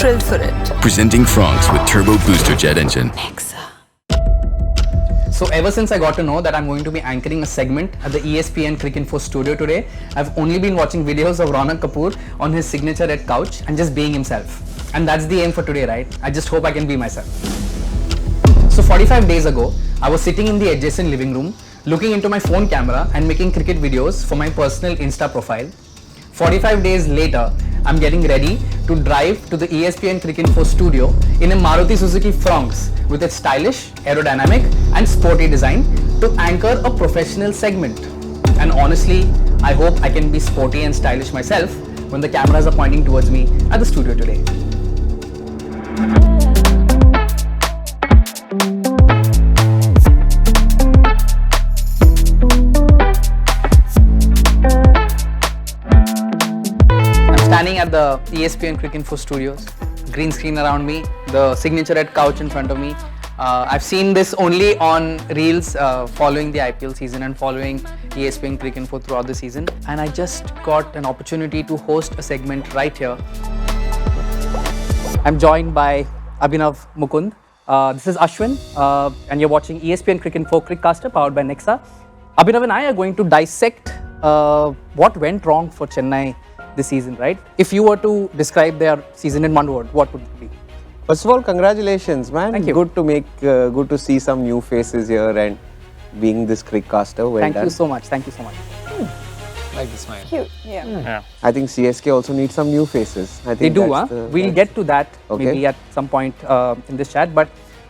thrilled for it. Presenting Franks with Turbo Booster Jet Engine. Nexa. So ever since I got to know that I'm going to be anchoring a segment at the ESPN Cricinfo studio today, I've only been watching videos of Ronak Kapoor on his signature red couch and just being himself. And that's the aim for today, right? I just hope I can be myself. So 45 days ago, I was sitting in the adjacent living room, looking into my phone camera and making cricket videos for my personal Insta profile. 45 days later, I'm getting ready to drive to the ESPN Cricinfo studio in a Maruti Suzuki Franks with its stylish, aerodynamic and sporty design to anchor a professional segment. And honestly, I hope I can be sporty and stylish myself when the cameras are pointing towards me at the studio today. Standing at the ESPN Cricinfo studios, green screen around me, the signature red couch in front of me. I've seen this only on reels following the IPL season and following ESPN Cricinfo throughout the season, and I just got an opportunity to host a segment right here. I'm joined by Abhinav, Mukund. This is Ashwin, and you're watching ESPN Cricinfo CricCaster powered by Nexa. Abhinav and I are going to dissect what went wrong for Chennai this season, right? If you were to describe their season in one word, what would it be? First of all, congratulations, man. Thank you. Good to see some new faces here and being this CricCaster. Well Thank done. you so much. Thank you so much. Like the smile. Cute, yeah. I think CSK also needs some new faces. I They think do, that's we'll get to that maybe at some point in this chat. But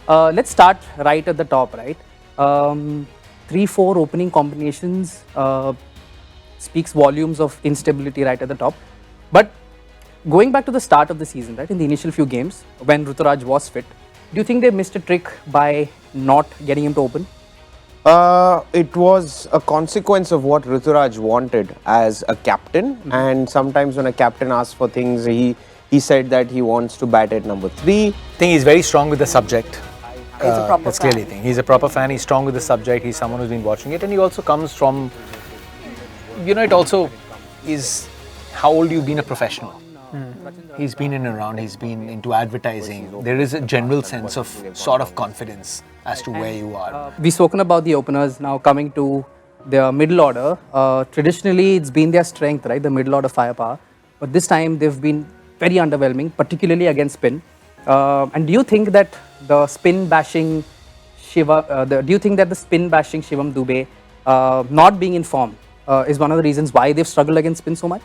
let's start right at the top, right? 3-4 opening combinations speaks volumes of instability right at the top. But going back to the start of the season, right, in the initial few games, when Ruturaj was fit, do you think they missed a trick by not getting him to open? It was a consequence of what Ruturaj wanted as a captain. And sometimes when a captain asks for things, he said that he wants to bat at number 3. I think he's very strong with the subject. He's a proper That's fan. clearly the thing. He's a proper fan. He's strong with the subject. He's someone who's been watching it, and he also comes from, it also is how old you've been a professional. He's been in and around, he's been into advertising. There is a general sense of sort of confidence as to where you are. We've spoken about the openers, now coming to their middle order. Traditionally, it's been their strength, right, the middle order firepower. But this time, they've been very underwhelming, particularly against spin. And do you think that the spin bashing Shivam Dube not being in form is one of the reasons why they've struggled against spin so much?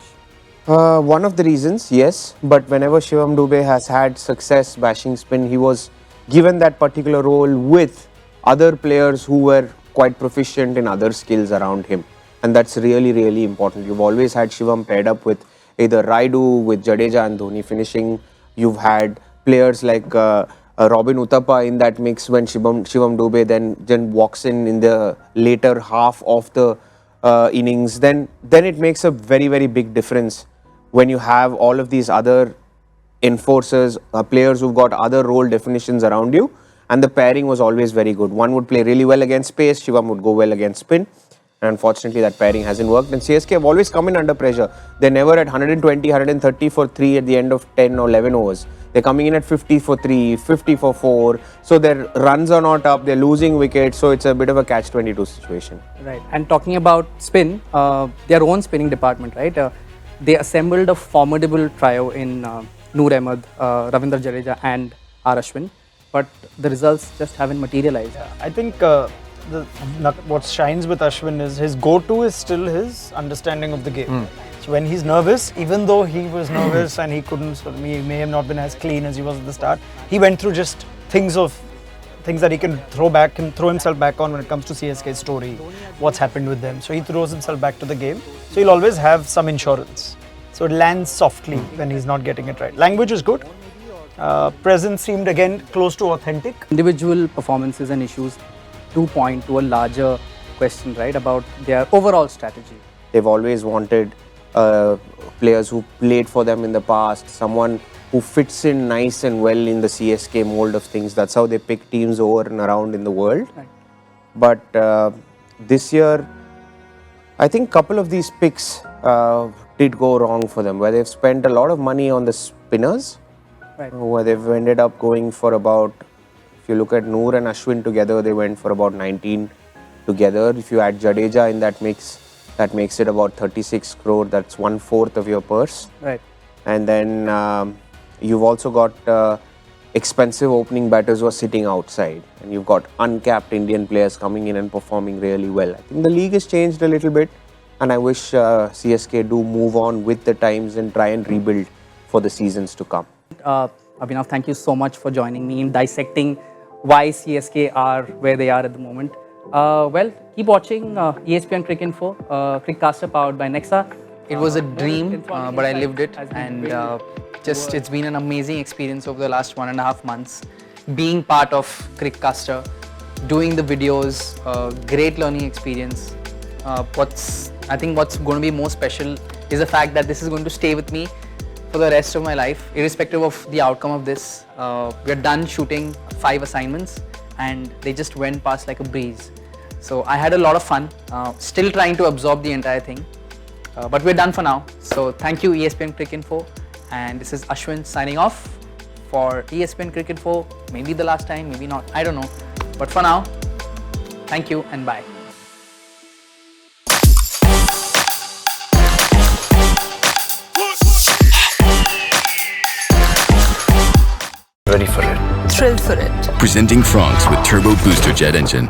One of the reasons, yes. But whenever Shivam Dube has had success bashing spin, he was given that particular role with other players who were quite proficient in other skills around him. And that's really, really important. You've always had Shivam paired up with either Raidu, with Jadeja and Dhoni finishing. You've had players like Robin Uthappa in that mix when Shivam Dube then walks in the later half of the innings. Then it makes a very, very big difference when you have all of these other enforcers, players who've got other role definitions around you, and the pairing was always very good. One would play really well against pace, Shivam would go well against spin, and unfortunately that pairing hasn't worked. And CSK have always come in under pressure. They're never at 120, 130 for 3 at the end of 10 or 11 overs. They're coming in at 50 for 3, 50 for 4, so their runs are not up, they're losing wickets, so it's a bit of a catch-22 situation. Right, and talking about spin, their own spinning department, right? They assembled a formidable trio in Noor Ahmed, Ravindra Jadeja and Ashwin, but the results just haven't materialized. I think what shines with Ashwin is his go-to is still his understanding of the game. So when he's nervous, even though he was nervous and he may have not been as clean as he was at the start, he went through just things that he can throw himself back on when it comes to CSK's story, what's happened with them. So he throws himself back to the game. So he'll always have some insurance. So it lands softly when he's not getting it right. Language is good. Presence seemed again close to authentic. Individual performances and issues do point to a larger question, right, about their overall strategy. They've always wanted players who played for them in the past, someone who fits in nice and well in the CSK mold of things. That's how they pick teams over and around in the world. Right. But this year, I think a couple of these picks did go wrong for them, where they've spent a lot of money on the spinners Right. where they've ended up going for about, if you look at Noor and Ashwin together, they went for about 19 together. If you add Jadeja in that mix, that makes it about 36 crore. That's 1/4 of your purse. Right. And then you've also got expensive opening batters who are sitting outside, and you've got uncapped Indian players coming in and performing really well. I think the league has changed a little bit, and I wish CSK do move on with the times and try and rebuild for the seasons to come. Abhinav, thank you so much for joining me in dissecting why CSK are where they are at the moment. Well, keep watching ESPN Cricinfo, CricCaster powered by Nexa. It was a dream, but I lived it, and it's been an amazing experience over the last 1.5 months. Being part of CricCaster, doing the videos, great learning experience. I think what's going to be more special is the fact that this is going to stay with me for the rest of my life, irrespective of the outcome of this. We're done shooting 5 assignments, and they just went past like a breeze. So I had a lot of fun, still trying to absorb the entire thing. But we're done for now. So thank you, ESPN Cricinfo. And this is Ashwin signing off for ESPN Cricinfo. Maybe the last time, maybe not. I don't know. But for now, thank you and bye. Ready for it. Thrilled for it. Presenting Franks with Turbo Booster Jet Engine.